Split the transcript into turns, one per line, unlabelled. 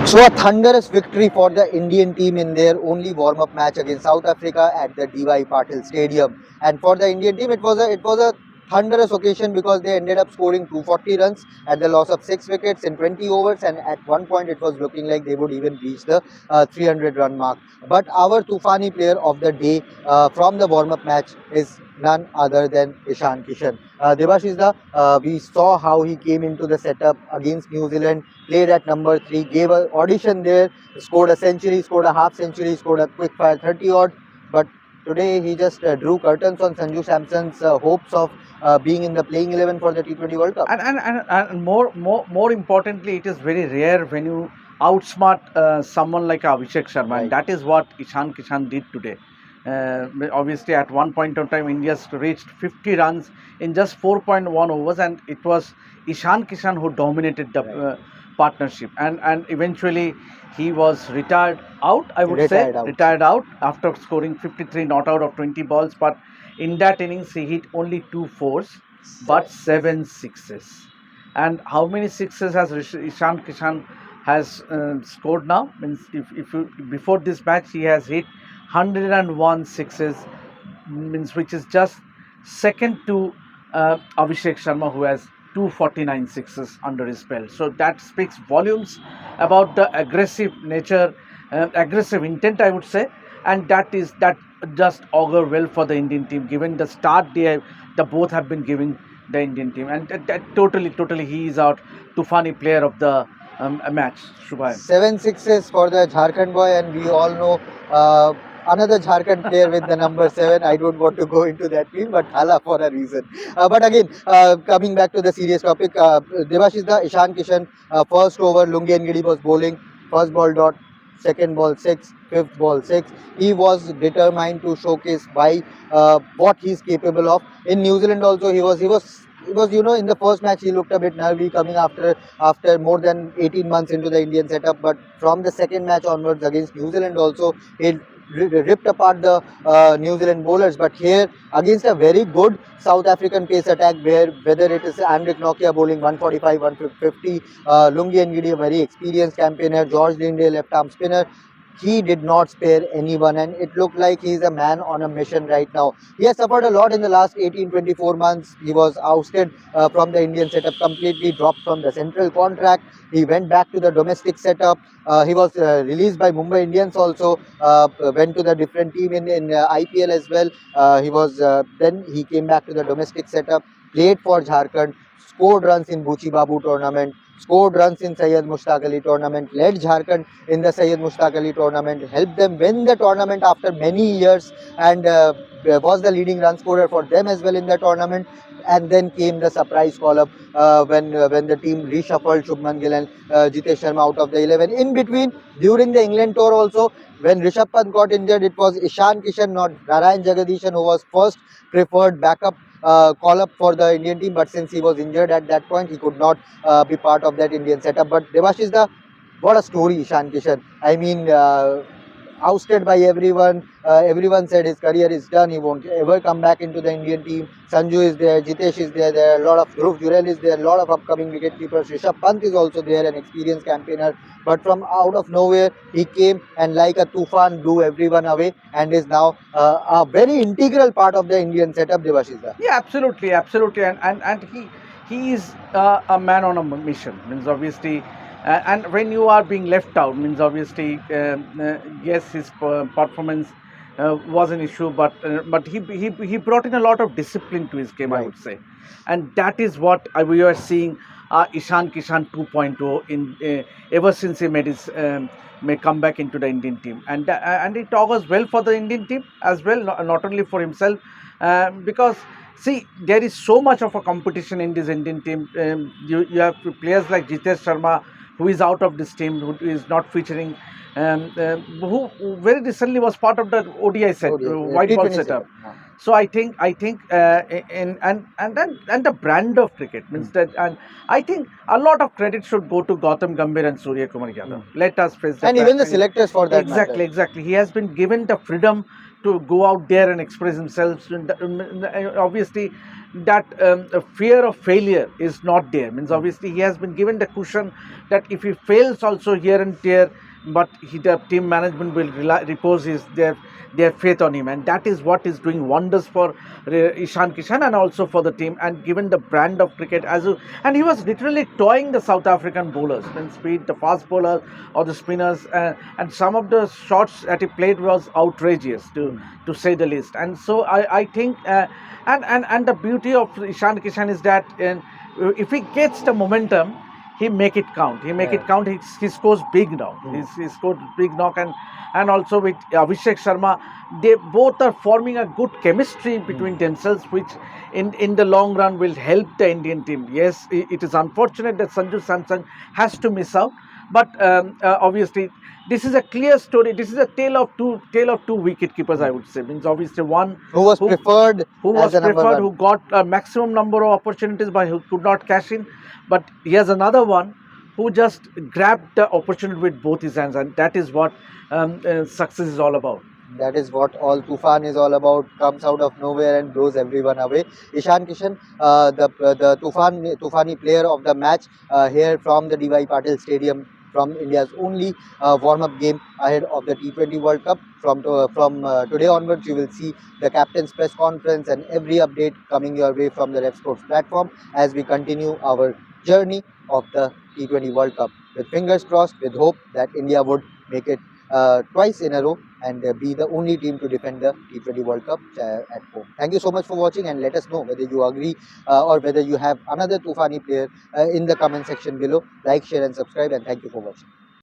So a thunderous victory for the Indian team in their only warm-up match against South Africa at the DY Patil Stadium. And for the Indian team, it was a thunderous occasion because they ended up scoring 240 runs at the loss of 6 wickets in 20 overs, and at one point it was looking like they would even reach the 300-run mark. But our Toofani player of the day from the warm-up match is none other than Ishan Kishan. Devashish, we saw how he came into the setup against New Zealand, played at number 3, gave an audition there, scored a century, scored a half century, scored a quick fire 30 odd. But today he just drew curtains on Sanju Samson's hopes of being in the playing 11 for the T20 World Cup.
And more importantly, it is very rare when you outsmart someone like Abhishek Sharma,
Right.
and that is what Ishan Kishan did today. Obviously, at one point of time, India's reached 50 runs in just 4.1 overs, and it was Ishan Kishan who dominated the
Right.
partnership. And eventually, he was retired out. I would
Retired
say
out.
retired out after scoring 53 not out of 20 balls. But in that innings, he hit only 2 4s, but 7 6s. And how many sixes has Ishan Kishan has scored now? Means if you, before this match he has hit 101 sixes, means which is just second to Abhishek Sharma, who has 249 sixes under his belt. So that speaks volumes about the aggressive nature, aggressive intent, I would say, and that just augur well for the Indian team, given the start the both have been giving the Indian team, and that totally he is our Toofani player of the match. Shubham.
7 6s for the Jharkhand boy, and we all know another Jharkhand player with the number 7. I don't want to go into that field, but Thala for a reason. But again, coming back to the serious topic, Devashish, the Ishan Kishan, first over, Lungi Ngidi was bowling, first ball dot, second ball 6, fifth ball 6. He was determined to showcase why what he's capable of. In New Zealand also, he was in the first match he looked a bit nervy coming after more than 18 months into the Indian setup, but from the second match onwards against New Zealand also he ripped apart the New Zealand bowlers. But here against a very good South African pace attack, whether it is Andrik Nokia bowling 145, 150, Lungi Ngidi, a very experienced campaigner, George Linde, left arm spinner, he did not spare anyone, and it looked like he's a man on a mission right now. He has suffered a lot in the last 18-24 months. He was ousted from the Indian setup completely, dropped from the central contract. He went back to the domestic setup. He was released by Mumbai Indians also, went to the different team in IPL as well. Then he came back to the domestic setup, played for Jharkhand, scored runs in Buchi Babu tournament, scored runs in Syed Mushtaq Ali tournament, led Jharkhand in the Syed Mushtaq Ali tournament, helped them win the tournament after many years, and was the leading run scorer for them as well in the tournament. And then came the surprise call-up when the team reshuffled Shubman Gill and Jitesh Sharma out of the 11. In between, during the England tour also, when Rishabh Pant got injured, it was Ishan Kishan, not Narayan Jagadishan, who was first preferred backup call-up for the Indian team. But since he was injured at that point, he could not be part of that Indian setup. But Devashish, what a story, Ishan Kishan. I mean, ousted by everyone. Everyone said his career is done. He won't ever come back into the Indian team. Sanju is there. Jitesh is there. There are a lot of Dhruv Jurel is there. A lot of upcoming wicket keepers. Rishabh Pant is also there, an experienced campaigner. But from out of nowhere, he came and like a Toofan blew everyone away, and is now a very integral part of the Indian setup, Devashish.
Yeah, absolutely, and he is a man on a mission. Means obviously, and when you are being left out, means obviously, yes, his performance was an issue, but he brought in a lot of discipline to his game, I
Right.
would say, and that is what we are seeing. Ishan Kishan 2.0 in ever since he made his may come back into the Indian team, and it augurs well for the Indian team as well, not only for himself, because see, there is so much of a competition in this Indian team. You have players like Jitesh Sharma, who is out of this team, who is not featuring who very recently was part of the ODI set, white ball
T20
setup.
setup.
So I think and the brand of cricket means that, and I think a lot of credit should go to Gautam Gambhir and Surya Kumar Yadav. Let us face the
And
fact.
even the selectors for that
Exactly,
matter.
exactly. He has been given the freedom to go out there and express himself. Obviously, that fear of failure is not there. Means obviously he has been given the cushion that if he fails also here and there, but the team management will repose their faith on him, and that is what is doing wonders for Ishan Kishan and also for the team. And given the brand of cricket and he was literally toying the South African bowlers, means speed, the fast bowlers or the spinners, and some of the shots that he played was outrageous to say the least. And so I think and the beauty of Ishan Kishan is that if he gets the momentum, he make it count. He make it count. He scores big now. He scored big knock, and also with Abhishek Sharma, they both are forming a good chemistry between themselves, which in the long run will help the Indian team. Yes, it is unfortunate that Sanju Samson has to miss out, but obviously this is a clear story. This is a tale of two wicket keepers. I would say, means obviously one
Who was preferred
who
as
was
the number
preferred,
one.
who got a maximum number of opportunities but who could not cash in. But here's another one who just grabbed the opportunity with both his hands, and that is what success is all about.
That is what all Toofan is all about. Comes out of nowhere and blows everyone away. Ishan Kishan, the Toofani player of the match here from the D.Y. Patil Stadium, from India's only warm-up game ahead of the T20 World Cup. From today onwards, you will see the captain's press conference and every update coming your way from the Revsportz platform as we continue our journey of the T20 World Cup. With fingers crossed, with hope that India would make it twice in a row and be the only team to defend the T20 World Cup at home. Thank you so much for watching, and let us know whether you agree or whether you have another Toofani player in the comment section below. Like, share and subscribe, and thank you for watching.